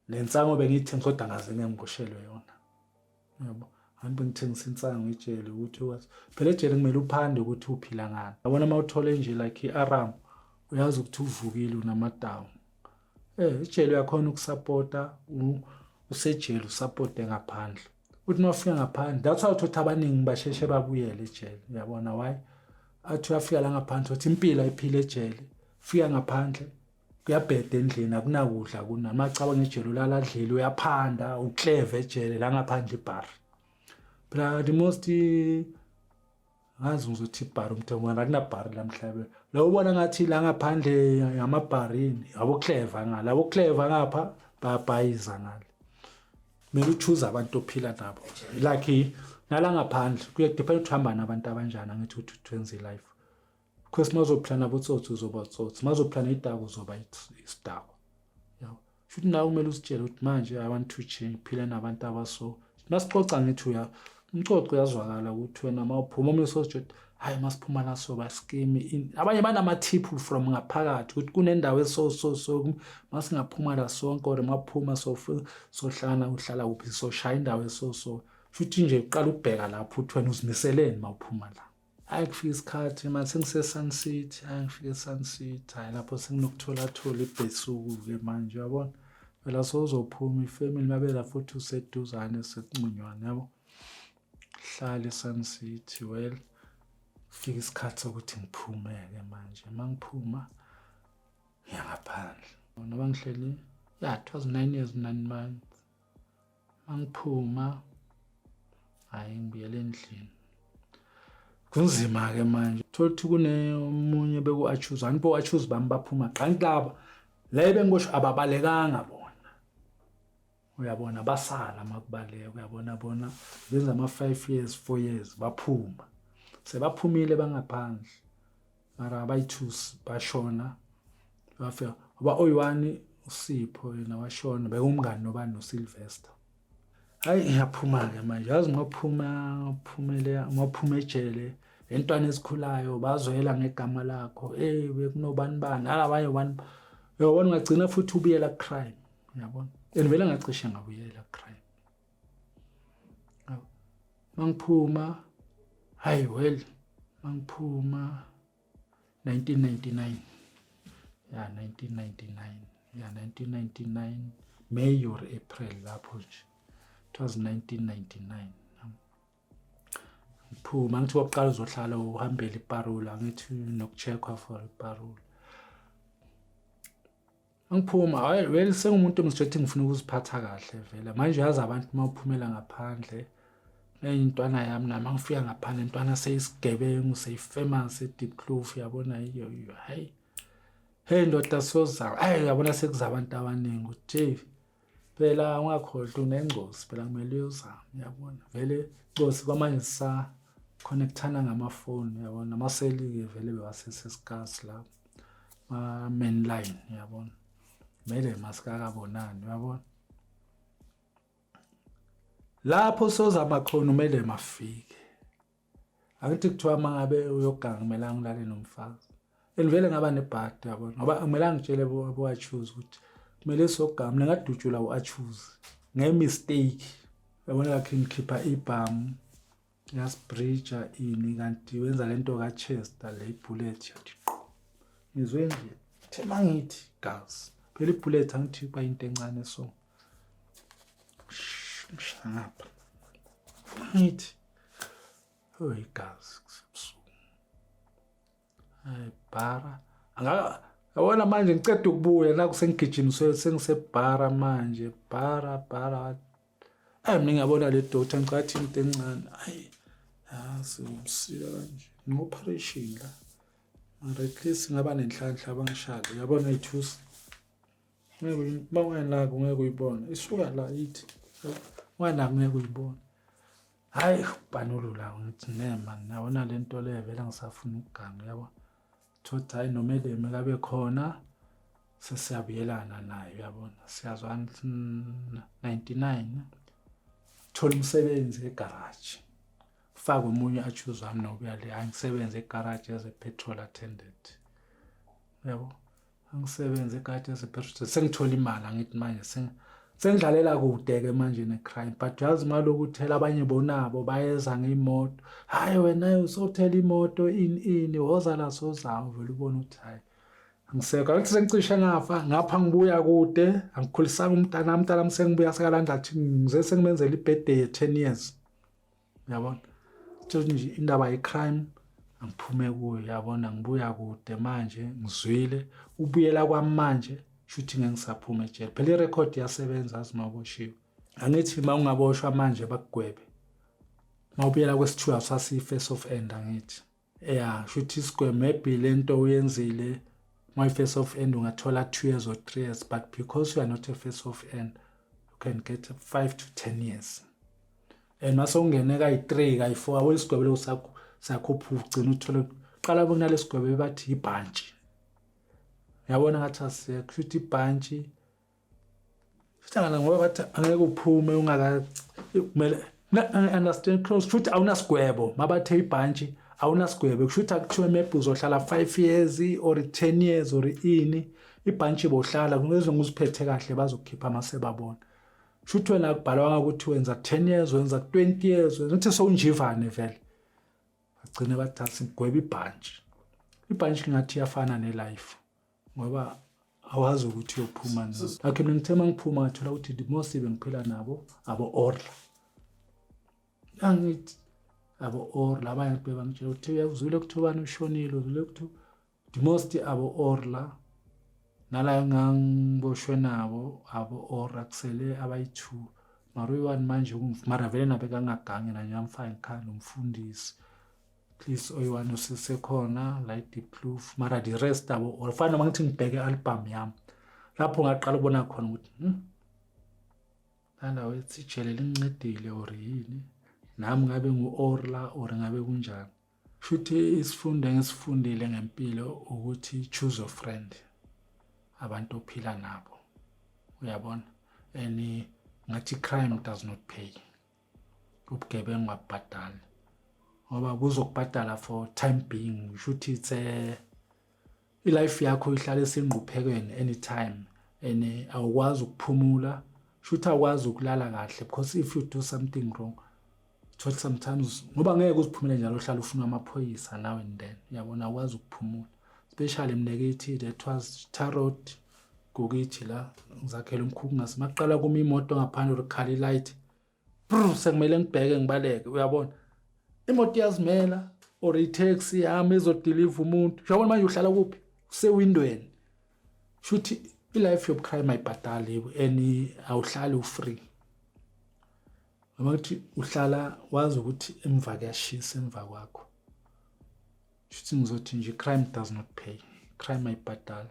Nensango bengiyithenga kodwa ngaze ngiyangiboshelwe yona. Yabo. Hamba ngithengisa insango ejele ukuthi ukwazi. Phela ejele kumele uphande ukuthi uphila ngani. Yabona uma uthole nje like i-alarm uyazi ukuthi uvukile unamadawu. Ejele uyakhona ukusupporta usejele usupporte ngaphandle. Uthi mawufika ngaphandle that's why uthola abaningi basheshe babuyele ejele. Uyabona why? Athi uyafika la ngaphandle uthi impilo ayiphile ejele. Fika ngaphandle kuyabheda endlini akunakudla kunani. Macaba ngejele ulala adlile uyaphanda ukleve ejele la ngaphandle ibar. Phela the most ngazi ngizothi ibar umthembu akunabar la emhlabeni. Lo ubona ngathi la ngaphandle yamabharini abokleva ngala abokleva ngapha bayabhayiza ngale. Kumele uchoose abantu ophila nabo. Like nala ngaphandle kuyadepend ukuthi uhamba nabantu abanjani angithi ukuthi wenze life. Because mazoplana botsotsi uzoba tsotsi, mazoplana idaku uzoba isidakwa. Yabo. Futhi nawe kumele usitshele ukuthi manje I want to change phila nabantu abaso. Masicoca ngithi umcoco uyazwakala ukuthi wena mawuphuma umsosho hayi masiphuma la soba scheme abanye banamathiphu from ngaphakathi ukuthi kunendawo eso masingaphuma la sonke or maphuma sohlala uhlala kuphi soshaya indawo eso futhi nje uqala ubheka lapho uthi wena uzimiseleni mawuphuma la hayi kufika isikhathi manje sengise Sunset hayi ngifike Sunset hayi lapho senginokuthola ibhesuku ke manje uyabona phela sozophuma ifamily mabela futhi useduzane sekuncunywana yabo hlala eSunset well fika isikhathi sokuthi ngiphume ke manje mangiphuma ngiyangaphandle noma ngihleli 2009 years 9 months mangiphuma hayi ngibuyele endlini kunzima ke manje thola ukuthi kunemunye beku-Achoose anipho u-Achoose bami baphuma qanqaba le bengibosho ababalekanga bona uyabona basala makubaleka uyabona bona benza ama5 years 4 years baphuma sebaphumile bangaphandle mara abayithusi bashona bafika oba oyi1 uSipho yena washona bekumngani nobani noSylvester hayi ngiyaphuma ke manje yazi ngaphuma ejele entwana ezikhulayo bazoyela ngegama lakho bekunobani bani alabanye bani uyabona ngagcina futhi ubuyela crime uyabona vele ngacishe ngabuyela crime mangiphuma hayi well mangiphuma 1999 1999 May or April lapho nje it was 1999 ngiphuma ngithi waqala uzohlala uhambele iparole ngithi nokucheckwa for iparole angiphuma hayi well sengumuntu omstrethi ngifuna ukuziphatha kahle vele manje yazi abantu mawuphumela ngaphandle intwana yami nami ngifika ngaphandle intwana seyisigebengu seyifamous eDeep Kloof yabona iyo hayi hey ndoda soza hayi yabona sekuzabantu abaningi uthi phela ungakhohlwa unengcosi phela kumele uyozama yabona vele ingosi kwamanje sa connectana ngamafoni yabona amaseli vele bewasesescars la main line yabona mele masikakabonani uyabona lapho sozama khona umele mafike akithi kuthiwa mangabe uyoganga kumele ngilale nomfazi elivele ngaba nebhadi yabona ngoba kumele ngitshele bo-Achoose ukuthi kumele sogama ngingadutshula u-Achoose ngemistake yabona lakhe ngikhipha ibhamu yasibridger ini kanti wenza lento kaChester le bullet yathi ngizwe nje thema ngithi gas phela ibullet angithi kuba into encane so mshapha ngithi hoy gas kusebusuku hayi bara yabona manje ngiceda ukubuya la kusengigijimiswe sengisebhara manje bara mina ngiyabona le doctor ngicathi into encane hayi umsila kanje no-operation la mara at least ngaba nenhlanhla abangishada yabona ithusi ngeke ngeke uyibona isuka la ithi wena ngeke uyibona hayi banulula ngithi nema nabona lento le vele ngisafuna ukuganga yabo thothi hayi nomele mekabe khona sesiyabuyelana naye uyabona siyazwana 99 thola umsebenzi egarage faka umunye achoose wami nokuya le angisebenze egarage as a petrol attendant yabo angisebenze egarage as a petrol sengithola imali ngithi manje sengidlalela kude-ke manje ne-crime but yazi maloku uthela abanye bonabo bayeza ngey'moto hhayi wena usothela imoto ini woza la sozayo vele ubone ukuthi hhayi angisekho akuthi sengicishe ngafa ngapha ngibuya kude angikhulisanga umntanami sengibuya sekalanda athi ngize sengimenzela ibirthday ye-10 years uyabona nje indaba ye-crime angiphume kuyo yabona ngibuya kude manje ngizwile ubuyela kwami manje shuthi ngeke ngisaphuma ejele phela irekhodi yasebenza azimaboshiwe angithi uma ungaboshwa manje bakugwebe mawubuyela kwesithiwa sasi-face of end angithi shuthi isigwebo maybe lento uyenzile my-face of end ungathola 2 years or 3 years but because you are not a face of end you can get 5 to 10 years and mase ungene kayi-3 kayi-4 awole isigwebo leyo sakhupha ugcina uthole qala kunale sigwebo bathi ibhantshi yabona ngathi asekho futhi ibhantshi sithangana ngoba bathi angeke uphume kumele understand close futhi awunasigwebo mabathe ibhantshi awunasigwebo kushuthi akuthiwe maybe uzohlala 5 years or 10 years or ini ibhantshi bohlala kunezwe ngiziphethe kahle bazokukhipha mase babona shuthi wena kubhalwa ukuthi wenza 10 years wenza 20 years ukuthi sowunjivane vele bagcine bathi asigwebe ibhantshi ngathi yafana nelife ngoba awazi ukuthi uyophuma nini lakhe mina ngithe mangiphuma ngathola ukuthi the most bengiphila nabo abo-orla angithi abo-orla abanye bebangitshela ukuthi uzwile kuthiwa ubani ushonile uzwile kuthiwa the most abo-orla nala ngangiboshwe nabo abo-orla kusele abayi-2 mara uyi-1 manje mara vele nabe kangagange nanje amfaka ngikhanda umfundisi please oyi-1 usesekhona like the proof mara the rest abo fana mangithi ngibheke i-album yami lapho ngaqala ukubona khona ukuthi lana wethi ijele lingincedile or yini nami ngabe ngu-orla or ngabe kunjani futhi isifundo engisifundile ngempilo ukuthi choose your friend abantu ophila nabo uyabona and ngathi crime does not pay ubugebengu abhadali ngoba kuzokubhadala for time being shuthi it's ilife yakho ihlala esengquphekweni anytime and awukwazi ukuphumula shuthi awukwazi ukulala kahle because if you do something wrong sometimes ngoba ngeke uziphumele njalo uhlala ufuna amaphoyisa now and then uyabona awukwazi ukuphumula especially emnekithi that was tarot kukithi la ngizakhela umkhukhu ngasimaqala kuma imoto ngaphandle ukukhala ilight sekumele ngibheke ngibaleke uyabona imoto iyazimela or i-taxi yami ezodeliver umuntu uyabona manje uhlala kuphi usewindweni shuthi ilife yobucrime ayibhadali and awuhlali ufree ngoba uhlala wazi ukuthi emva kuyashisa emva kwakho shuthi ngizothi nje crime does not pay crime ayibhadali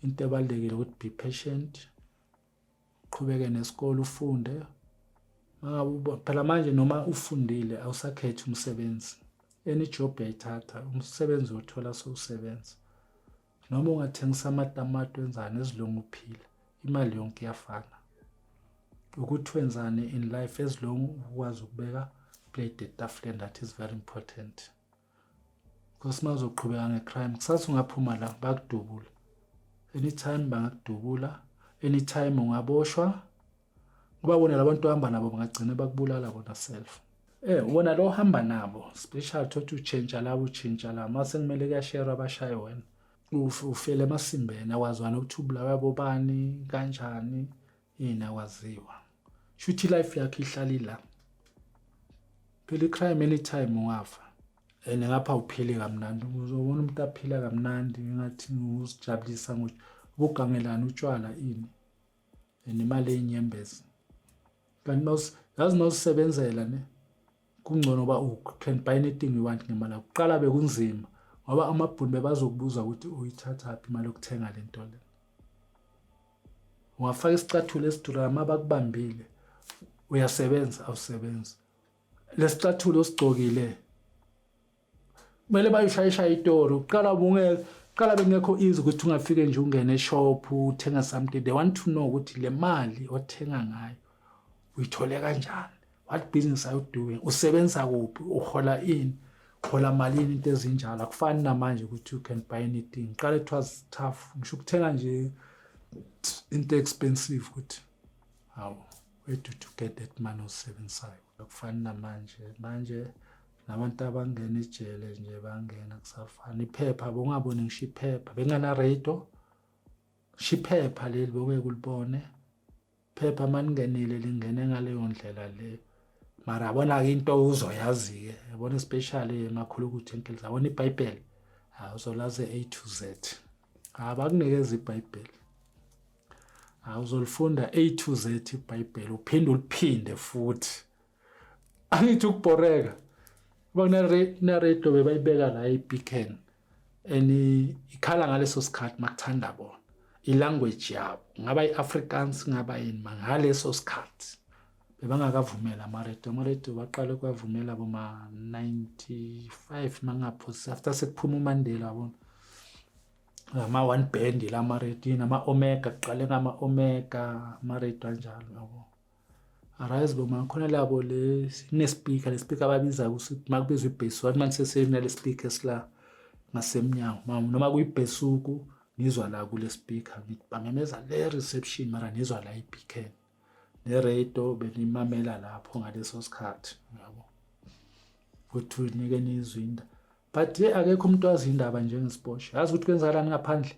into ebalekile ukuthi be patient uqhubeke nesikole ufunde phela manje noma ufundile awusakhethi umsebenzi any job uyayithatha umsebenzi othola sowusebenza noma ungathengisa amatamato wenzani ezilonga uphila imali yonke iyafana ukuthi wenzani in life as long ukwazi ukubeka plate etafuleni that is very important because mazoqhubeka ngecrime kusasa ungaphuma la bakudubula anytime bangakudubula anytime ungaboshwa ngoba bona labantu ohamba nabo bangagcina bakubulala bona self ubona lo hamba nabo special thothi utshentsha labo utshentsha la mase kumele kuyashare abashaye wena ufele emasimbeni awazwana ukuthi ubulawa yabobani kanjani yini awaziwa shuthi life yakhe ihlali la phela crime anytime ungafa ngapha uphile kamnandi uzobona umuntu aphila kamnandi ngathi uzijabulisa ngokuthi ubugangelana utshwala ini nemali enyembezi kanti yazi mawusebenzela ne kungcono ba you can buy anything you want ngemali ukuqala bekunzima ngoba amabhunu bebazokubuza ukuthi uyithatha phi imali yokuthenga lento le ungafaka isicathulo esidura mabakubambile uyasebenza awusebenzi lesicathulo osigcokile kumele bayishayisha itori uqala bengekho easy ukuthi ungafike nje ungene eshop uthenga something they want to know ukuthi le mali othenga ngayo uyithole kanjani what business are you doing usebenza kuphi uhola ini hola malini into ezinjalo akufani namanje ukuthi you can buy anything qala it was tough ngisho ukuthenga nje into expensive ukuthi Hawu, where to get that money osebenzayo? Akufani manje nabantu abangena ejele nje bangena kusafana. Iphepha bongaboni ngisho iphepha bengana radio shiphepha leli boke kulibone phepha maningenile lingene ngaleyo ndlela le mara yabona ke into uzoyazi ke yabona especially emakhulu ukuthi enkele zabona iBhayibheli uzolaze A to Z abakunikeza iBhayibheli uzolifunda A to Z iBhayibheli uphinde uliphinde futhi angithi ukubhoreka bakuna radio bebayibeka la eBeacon ikhala ngaleso sikhathi makuthanda bona ilanguage yabo ngaba iAfrikaans ngaba yini ngaleso sikhathi bebangakavumela ama-radio baqale kwavumela boma 95 mangaphosi after sekuphuma uMandela yabona ama one band la ama-radio nama Omega kuqale ngama Omega ama-radio anjalo yabo arise boma khona labo le sinespeaker lespeaker ababiza ukuthi makubizwa ibass wathi manje sesena lespeaker sila ngasemnyango noma kuyibhesuku nizwa la kule speaker ngibamemeza le reception mara nizwa la iBeacon ne-radio benimamela lapho ngaleso sikhathi yabo futhi unike nizwinda but akekho umuntu wazi indaba njengesibosho yazi ukuthi kwenzakalani ngaphandle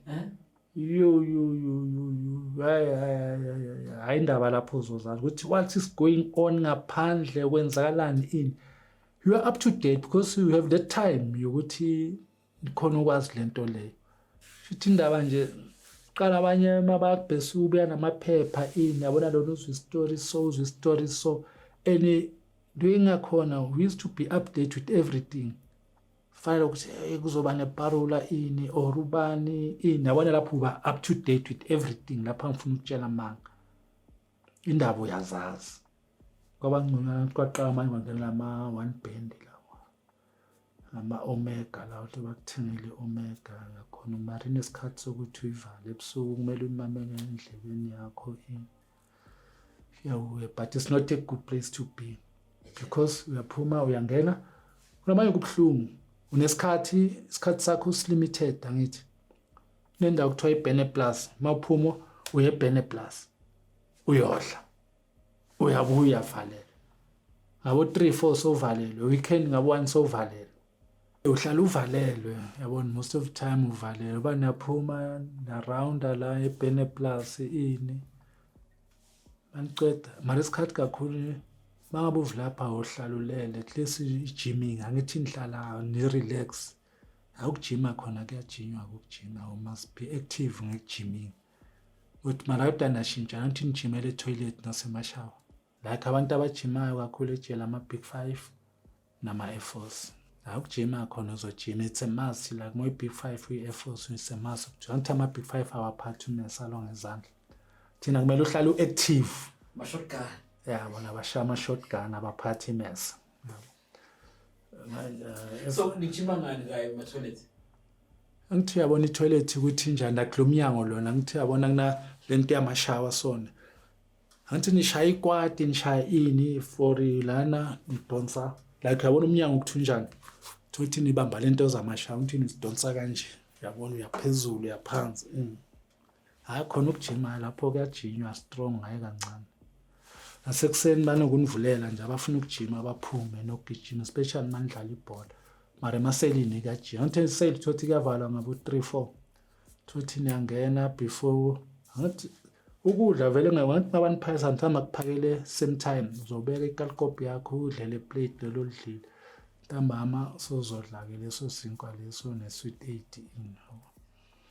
hayi indaba lapho uzozazi ukuthi what is going on ngaphandle kwenzakalani ini you are up to date because you have that time yokuthi khona ukwazi lento leyo futhi indaba nje qala abanye mababhesu ubuya namaphepha ini yabona lo uzwe story so any doing akhona we used to be updated with everything fanele ukuthi kuzoba neparula ini or ubani ini yabona lapho uba up to date with everything lapha ngifuna ukutshela manga indaba uyazazi ngoba ngicela kwaqala manje ngangena ama one band ama Omega la ukuthi bakuthengile Omega ngakhona umarine isikhathi sokuthi uyivale ebusuku kumele umamele endlebeni yakho but it's not a good place to be because uyaphuma uyangena kunamanye kubhlungu unesikhathi sakho limited angithi nendawo kuthiwa iBene Plus mawuphuma uye eBene Plus uyodla uyabuya valela ngabo 3-4 sovalelwe weekend ngabo 1 sovalelwe uhlala uvalelwe yabona most of the time uvalelwe banaphuma around la eBene Plus ini maniceda mara isikhathi kakhulu mangabe uvulapha uhlalulele at i-gymming angithi nihlala ni relax ukujima khona kuyajinywa ukujima must be active ngekujiming uthi mara udanashintsha nathi nijimele etoilet nasemashawa like abantu abajimayo kakhulu ejele ama Big 5 nama Air Force ukujima khona uzojima it's a must like my Big 5 uyi Air Force it's a must ukuthi ama Big 5 awaphathi umesalo ngezandla thina kumele uhlale uactive ma shotgun bona bashama shotgun abaphathi imesa so nijima ngani ema toilet angithi yabona itoilet ukuthi njani akulomnyango lona ngithi yabona kuna lento yamashawa sona angithi nishaya ikwati nishaya ini for lana idonsa like yabona umnyango ukuthi unjani uthi nibamba lento zamashawa uthi nisidonsa kanje yabona uyaphezulu yaphansi hayi khona ukujima lapho kuyajinywa strong hayi kancane nasekuseni banokunivulela nje abafuna ukujima abaphume nokugijima especially mandlala ibhola mara emaselini kajima angithi iseli thothi kuyavalwa ngabo 3-4 thothi niyangena before angithi ukudla vele ngabantu abaniphayisa ngithanda kuphakele same time uzobeka ikalikopi yakho udlele plate lelo lidlile ntambama sozodla ke leso sinkwa leso nesweet 8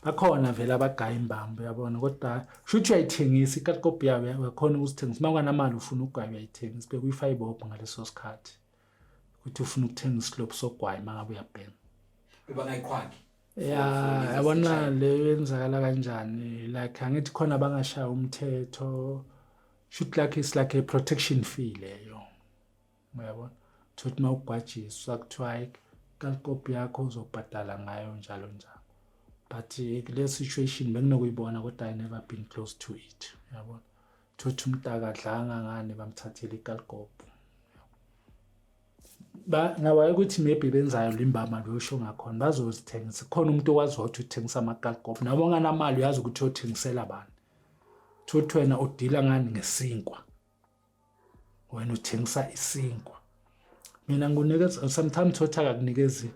bakhona vele abagaya imbambo yabona kodwa shuthi uyayithengisa ikalikopi yawe yakhona ukuzithengisa manganamali ufuna ukugaya uyayithengisa bekuyi fiber ngaleso sikhathi ukuthi ufuna ukuthenga isilophu sogwayi mangabe uyabhema bangayikhwaki yabona le yenzakala kanjani like angithi khona abangashaya umthetho should like it's like a protection fee leyo uyabona thothi mawugwajiswa kuthiwa ikalikopi yakho uzobhadala ngayo njalo but kule situation benginokuyibona kodwa I never been close to it yabona thothi umntaka adlanga ngane bamthathela ikalikopi nawaye ukuthi maybe benzayo limbama losho ngakhona bazozithengisa khona umuntu owazi ukuthi uthengisa amakalikopi nabo nganamali uyazi ukuthi uthengisela abantu Thothi wena udila ngani ngesinkwa. Wena uthengisa isinkwa. Mina ngunikeza sometimes thothi akakunikezi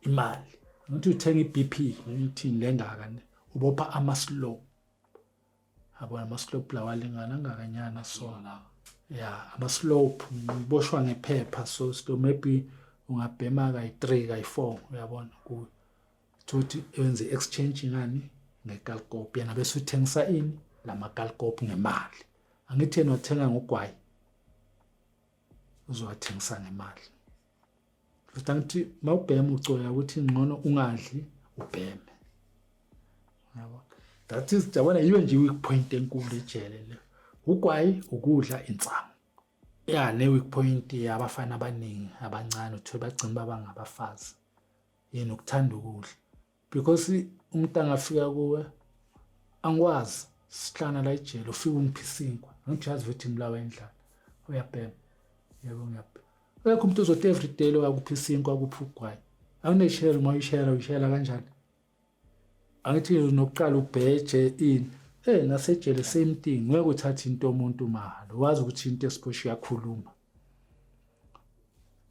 imali. Uthi uthenga iBP uthi lengaka ubopha ama-slope. Yabona ama-slope lawa lingana ngakanyana so. Yeah, ama-slope uboshwa ngephepha so maybe ungabhema kayi3 kayi4 uyabona ku thothi wenze exchange ngani ngekalkop yana bese uthengisa ini lamakalkop ngemali. Angithi yena wathenga ngogwayi uzowathengisa ngemali. Futhi angithi mawubhema ucoya ukuthi ngcono ungadli ubheme. Yabo. That is yabona yiyo nje weak point enkulu ejele le. Ugwayi ukudla insangu. Yeah, ne weak point yabafana abaningi abancane uthola bagcina babangabafazi. Yena ukuthanda ukudla. Because umuntu angafika kuwe angwazi sihlana la ejele ufika umphisinkwa. Angijazi ukuthi imlawa endlala. Uyabhema. Yebo ngiyabhema. Uyakho umuntu uzothi everyday lo akuphisinkwa akuphi ugwayi. Awuneshare uma uyishare kanjani? Angithi nokuqala ubheje ini nasejele same thing ngeke uthathe into omuntu mahalo wazi ukuthi into esiposho yakhuluma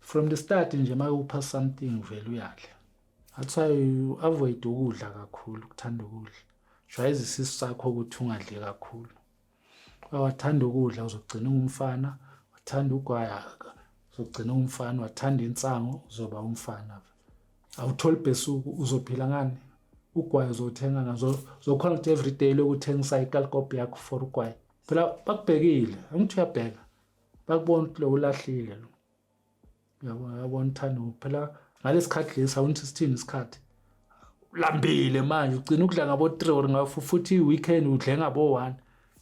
from the start nje makupha something vele uyadla. That's why you avoid ukudla kakhulu ukuthanda ukudla. Jwayeza isisu sakho ukuthi ungadli kakhulu. Wathanda ukudla uzogcina ungumfana, wathanda ugwaya uzogcina ungumfana, wathanda insango uzoba umfana. Awutholi besuku uzophila ngani? Ugwayi uzothenga ngazo uzokhona ukuthi everyday lokuthengisa ikalkop yakho for ugwayi. Phela bakubhekile, angithi uyabheka. Bakubona ukuthi lo ulahlile lo. Uyabona thando phela ngalesikhathi lesa awuthi sithini isikhathi. Ulambile manje ugcina ukudla ngabo 3 or ngafu futhi weekend udle ngabo 1.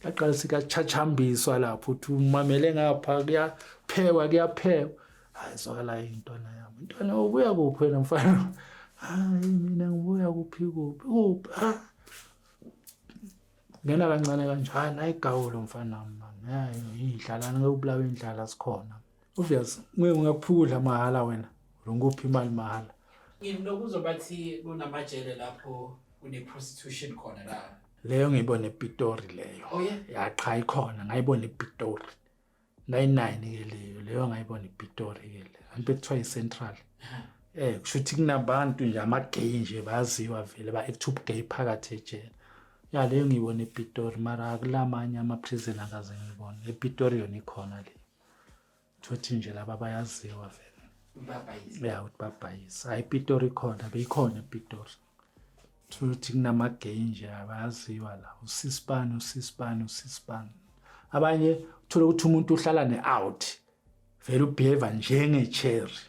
Yaqala sikachachambiswa lapho uthi umamele ngapha kuyaphekwa. Hayi zwakala intwana yami. Intwana ubuya kuphi wena mfana? Hayi mina ngibuya kuphi. Ngena kancane kanjani ayigawulo mfana mama. Hayi idlalana ngokubulawa indlala sikhona. Obvious ngingakuphuza mahala wena. Ngikuphi imali mahala. Nginokuzobathi kunamajele lapho kune prostitution khona la. Leyo ngiyibona ePitori leyo. Oh yeah. Yaqha ikhona ngayibona ePitori. 99 ke leyo ngayibona ePitori ke le. Angibe kuthiwa iCentral. Kushuthi kunabantu nje ama-gay nje baziwa vele ba-active gay phakathi ejele. Ya leyo ngiyibona ePitori mara akulamanye ama-prison akaze ngibone. ePitori yona ikhona le. Thothi nje laba bayaziwa vele. Babayisa. Uthi babayisa. Hayi ePitori khona beyikhona ePitori. Thothi kunama-gay nje abayaziwa la. Usispan. Abanye uthola ukuthi umuntu uhlala ne-out. Vele ubehave njenge-cherry.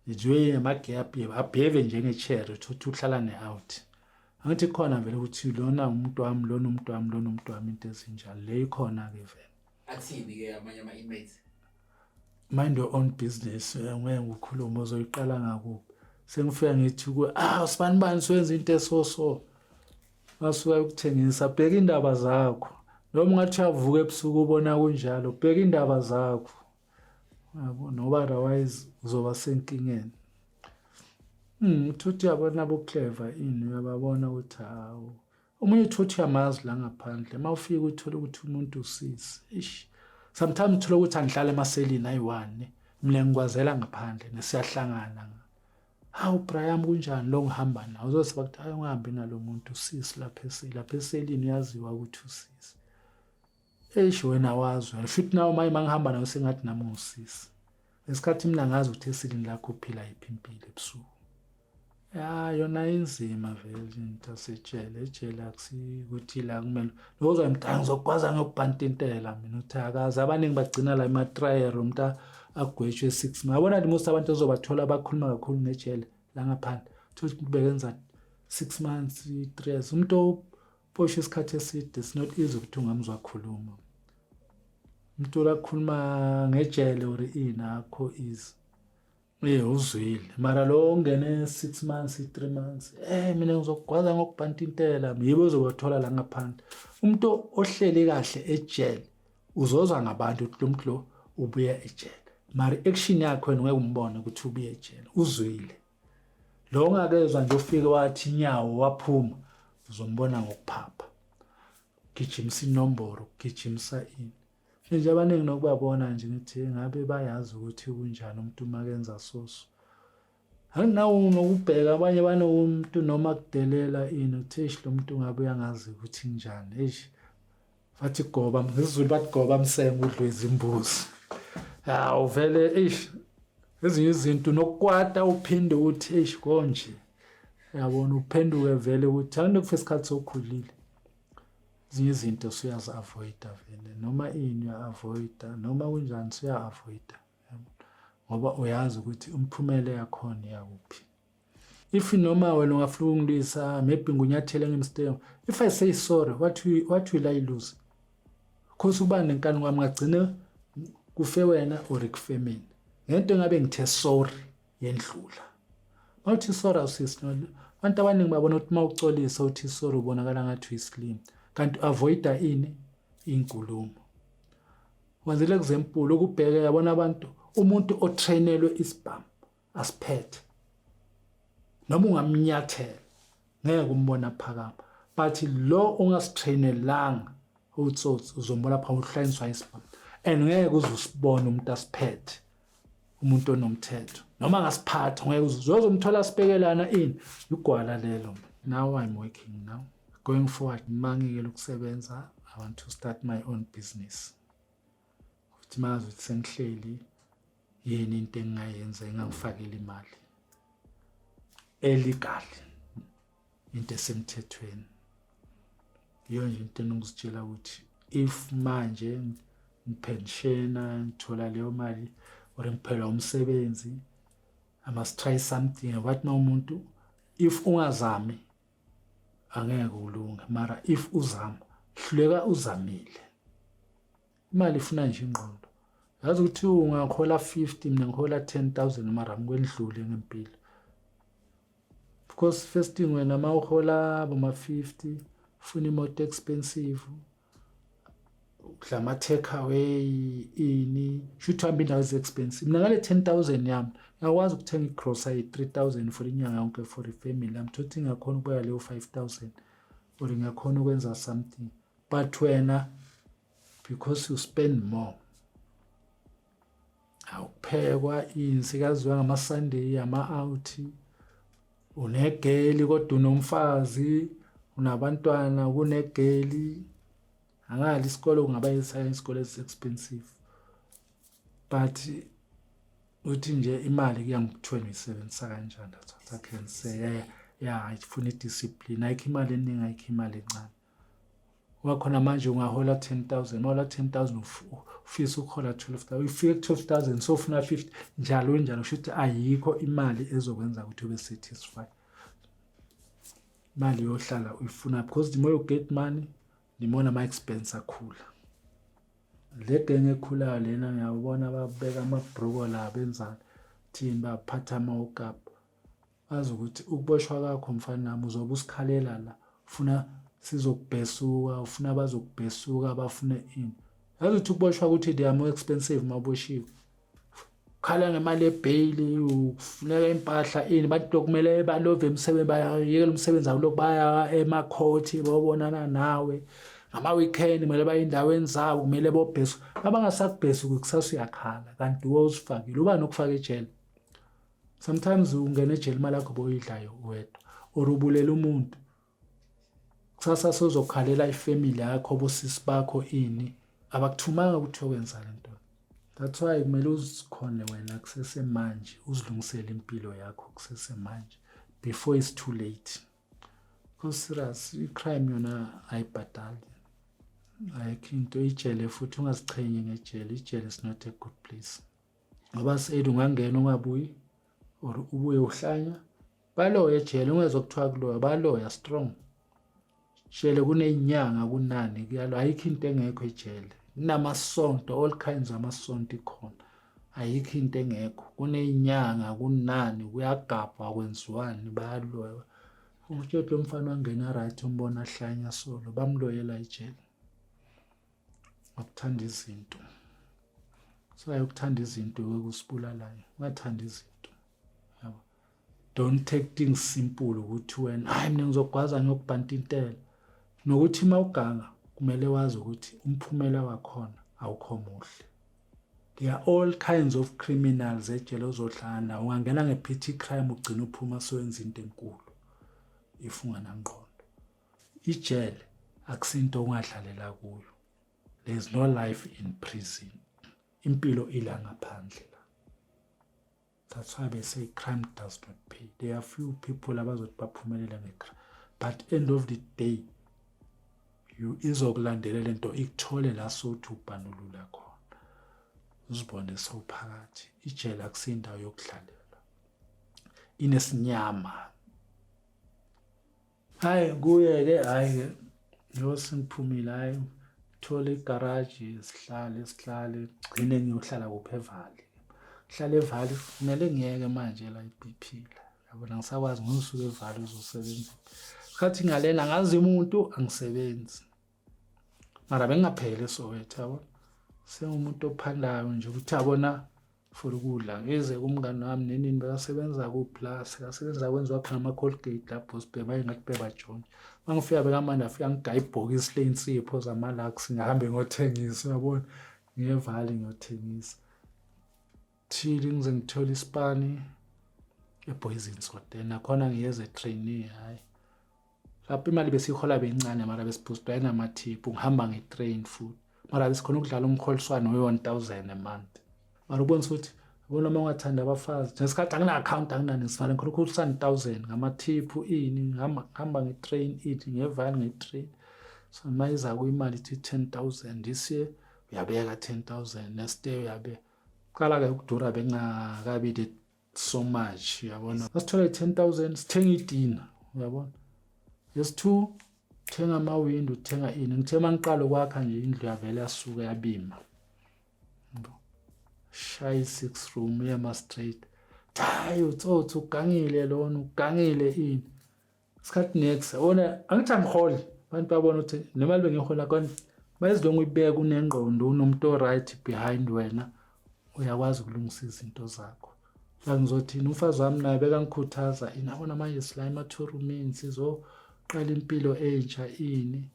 Ijwe ama-gay abehave njenge-cherry thothi uhlala ne-out. Angithi khona vele ukuthi lona umuntu wami, lona umuntu wami into ezinjalo. Le ikhona ke vele. Athini ke amanye ama-inmates? Mind your own business. Ngeke ukukhuluma uzoyiqala ngakuphi. Sengifika ngithi sibani siwenza into eso. Masuka ukuthengisa bheka indaba zakho. Noma ungathi uyavuka ebusuku ubona kunjalo bheka indaba zakho. Yabo noba otherwise uzoba senkingeni. Thothi yabona abo clever ini uyababona ukuthi hawo. Umunye thothi yamazi la ngaphandle mawufika uthola ukuthi umuntu usisi. Sometimes uthola ukuthi angihlala emaselini ayi1 mina ngikwazela ngaphandle nesiyahlangana. Hawu Brian kunjani lo ngihamba nawe uzosiba ukuthi hayi ungahambi nalo muntu usisi lapha eselini uyaziwa ukuthi usisi. Wena wazi wena futhi nawe mangihamba nawe sengathi nami usisi. Esikhathi mina ngazi ukuthi eselini lakho uphila iphimpile ebusuku. Yona inzima vele into ejele akusikuthi la kumele lokuzamdanga uzokwaza ngokubhantintela mina uthi akazi abaningi bagcina la ema-trial umuntu agwetshwe 6 months. Yabona most abantu ozobathola abakhuluma kakhulu ngejele la ngaphandle thothi bekenza 6 months 3 years umuntu oposha isikhathi eside it's not easy ukuthi ungamzwa khuluma. Umuntu olakhuluma ngejele or inakho is uzwile mara lo ongene 6 months 3 months mina ngizokwaza ngokubhantintela yibo ozobathola la ngaphandle. Umuntu ohleli kahle ejele uzozwa ngabantu ukuthi lo muntu lo ubuya ejele mara action yakho ngeke umbone ukuthi ubuya ejele uzwile. Lo ongakezwa nje ufike wathi inyawo waphuma uzombona ngokuphapha. gijimisa inombolo gijimisa ini nje abaningi nokubabona nje ngithi ngabe bayazi ukuthi kunjani umuntu makenza soso anginawo nokubheka abanye banomuntu noma kudelela ini uthish lo muntu ngabe uyangazi ukuthi njani bathi goba ngesiZulu bathi goba msenga udlwe izimbuzi uvele ezinye izinto nokukwata uphinde uthi konje yabona uphenduke vele ukuthi akuneku isikhathi sokhulile ezinye izinto siyazi avoida vele noma ini uya-avoida noma kunjani siya-avoida ngoba uyazi ukuthi umphumela yakhona yakuphi if noma wena ungafuna ungilwisa maybe ngunyathele ngemistake if I say sorry what will I lose because uba nenkani kwami ngagcina kufe wena or kufe mina ngento engabe ngithe sorry yendlula mawuthi sorry awusisino abantu abaningi babona ukuthi mawucolisa uthi sorry ubonakala ngathi uyislim kanti avoida ini inkulumo wenzele example ukubheka yabona abantu umuntu otrainelwe isibhamu asiphethe noma ungamnyathela ngeke umbona phakama but lo ongasitrainelanga utsotsi uzombona phakama uhlanyiswa isibhamu and ngeke uzusibona umuntu asiphethe umuntu onomthetho noma ngasiphatha ngeke uzozomthola sibekelana ini igwala lelo now I'm working now going forward mangikele ukusebenza I want to start my own business uthi mazi ukuthi sengihleli yini into engayenza engangifakela imali illegal into esemthethweni iyo nje into engizitshela ukuthi if manje ngipensiona ngithola leyo mali or ngiphela umsebenzi I must try something what na umuntu if ungazami angeke ulunga mara if uzama hluleka uzamile imali ifuna nje ingqondo yazi ukuthi ungakhola 50 mina ngikhola 10,000 mara ngikwendlule ngempilo because first thing wena mawuhola boma 50 ufuna imoto expensive udla ama take away ini should hamba indawo expensive mina ngale 10,000 yami ngakwazi ukuthenga igrocery 3,000 for inyanga yonke for ifamily yami thothi ngakhona ukuya leyo 5,000 or ngakhona ukwenza something but wena because you spend more awuphekwa insikaziwa ngama Sunday ama out unegeli kodwa unomfazi unabantwana kunegeli angali isikole kungaba isikole expensive but uthi nje imali kuyangikuthweni uyisebenzisa kanjani thatha khense ifuna idiscipline ayikho imali eningi ayikho imali encane wakhona manje ungahola 10,000 mawula 10,000 ufisa ukhola 12,000 ufika 12,000 so ufuna 50 njalo shothi ayikho imali ezokwenza ukuthi ube satisfied imali yohlala uyifuna because the more you get money the more ama expense akhula le genge ekhulayo lena ngiyabona babeka amabhroko la benzana thini baphatha amawukapu bazi ukuthi ukuboshwa kwakho mfana nami uzobe usikhalela la ufuna sizokubhesuka ufuna bazokubhesuka bafuna ini yazi ukuthi ukuboshwa ukuthi they are more expensive maboshiwe khala ngemali ebail ufuneka impahla ini bathi dokumele balove emsebenzi bayayekela umsebenzi akulo baya emakhoti babonana nawe ngama weekend kumele baye endaweni zabo kumele bobhesu abangasakubhesu kusasa uyakhala kanti uzifakile uba nokufaka ejele sometimes ungena ejele imali yakho boyidlayo wedwa or ubulela umuntu kusasa sozokhalela ifamily yakho bosisi bakho ini abakuthumanga ukuthi okwenza lento that's why kumele uzikhone wena kusese manje uzilungisele impilo yakho kusese manje before it's too late because serious crime yona ayibhadali ayikho into ijele futhi ungazichenyi ngejele ijele is not a good place ngoba sedu ungangena ungabuyi or ubuye uhlanya balo ejele ungezokuthiwa kuloya balo ya strong jele kunenyanga kunani kuyalo ayikho into engekho ejele namasonto all kinds amasonto ikhona ayikho into engekho kunenyanga kunani kuyagabha kwenziwani bayaloya umthetho umfana wangena right umbona ahlanya solo bamloyela ejele ukuthanda izinto so ayukuthanda izinto kusibulalayo ungathanda izinto yabo don't take things simple ukuthi wena hayi mina ngizogwaza ngiyokubhanta intela nokuthi mawuganga kumele wazi ukuthi umphumela wakhona awukho muhle. There are all kinds of criminals ejele ozohlangana. Ungangena nge-petty crime ugcina uphuma sowenza into enkulu if unganangqondo. Ijele akusinto ungadlalela kuyo. There is no life in prison. Impilo ila ngaphandle la. That's why they say crime does not pay. There are few people abazothi baphumelela ngecrime, but end of the day izokulandelela into ikuthole la sothi ubhanulula khona. Uzibone sowuphakathi. Ijele akusindawo yokudlalela. Inesinyama. Hayi kuye-ke hayi-ke ngiyosingiphumile hayi thola igaraji sihlale gcine ngiyohlala kuphi eValley. Hlala eValley kumele ngiyeke manje la iBP la. Yabona ngisakwazi ngisuke eValley uzosebenza. Khathi ngalena ngazi umuntu angisebenzi. Mara bengaphele Soweto yabo. Sengumuntu ophandayo nje ukuthi yabona for ukudla ngeze kumngani wami nenini bekasebenza kuphi la sikasebenza kwenziwa khona ama Colgate lapho sibheba ngathi beba John. Mangifika bekamanje afika ngigaya ibhokisi leinsipho zamalux ngihambe ngothengisa yabona ngiyeValley ngiyothengisa. Thili ngize ngithola ispani eBoysens Hotel nakhona ngiyeze trainee hayi. Lapho imali besihola beyincane mara besiphosta engamathipu ngihamba ngetrain futhi. Mara besikhona ukudlala umkholiswano we-1000 a month. Mara ubonisa ukuthi bona uma ungathanda abafazi ngesikhathi angina account anginani sifana khona ukholisana 1000 ngamathipu ini ngihamba ngetrain ithi ngeValley ngetrain. So mayiza kuyimali ithi 10000 this year uyabeka 10000 next day uyabe qala ke ukudura bengakabi so much yabona. Masithola 10000 sithenga idina uyabona. Yes 2 thenga ama-window thenga ini ngithe mangiqala ukwakha nje indlu yavele yasuka yabima. Shy 6 room yema straight. Hayi utsotsi ugangile lona ugangile ini. Isikhathi next wona angithi angiholi abantu babona ukuthi nemali bengihola konke bayizidonga uyibeka unengqondo unomuntu right behind wena uyakwazi ukulungisa izinto zakho. La ngizothi umfazi wami naye bekangikhuthaza inabona manje sila emathurumini sizoqala impilo entsha ini.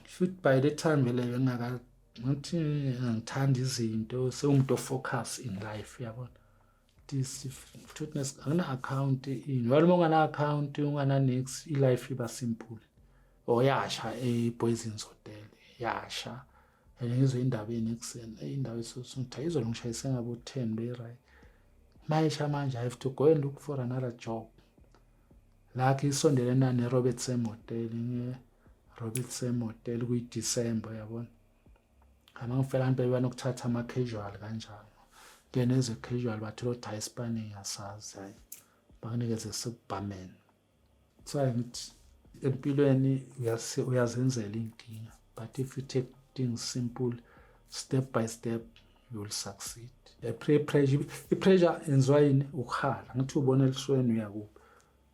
Should by the time vele ngathi ngithanda izinto sewumuntu ofocus in life yabona. This fitness angina account ini wena ungana account ungana nix ilife iba simple. Oyasha eBoysens Hotel yasha ngizwe indabeni ekseni indawo esosunthi izolungishayise ngabo 10 be right. Mayisha manje I have to go and look for another job. Lakhi isondelana neRobert Sam Hotel Robert Sam Hotel kuyiDecember yabona. Ama ngifela abantu bebanokuthatha ama casual kanjalo. Keneze casual bathola uthi ispanning yasazi hayi. Bakunikeze subperman. So ngithi empilweni uyazenzela inkinga, but if you take things simple step by step you will succeed. Pressure enziwa yini ukhala ngithi ubona elisweni uyakuphi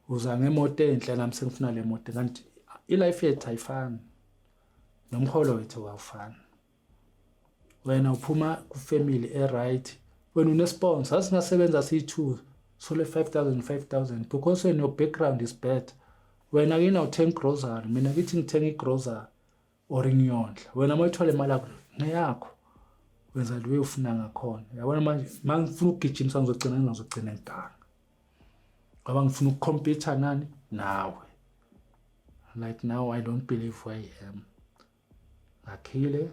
uza ngemoto enhle nami sengifuna le moto kanti ilife yethu ayifani nomholo wethu awufani. Wena uphuma ku family right wena une sponsor asingasebenza si2 so le 5000 because when your background is better. Wena ke na uthenga grocery mina ngithi ngithenga igrocery or inyondla wena mayithola imali yakho ngeyakho wenza lewe ufuna ngakhona yabona manje mangifuna ukugijimisa ngizogcina ngidanga ngoba ngifuna ukucompete nani nawe. Like now I don't believe where I am. Ngakhile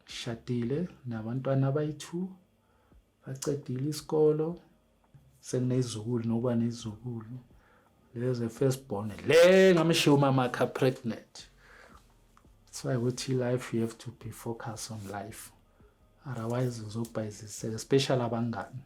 shadile nabantwana abayi2 bacedile isikolo senezukulu nokuba nezukulu. There's a firstborn le ngamshiya umama akha pregnant. That's why with life you have to be focused on life, otherwise uzobhayiziseka especially abangani.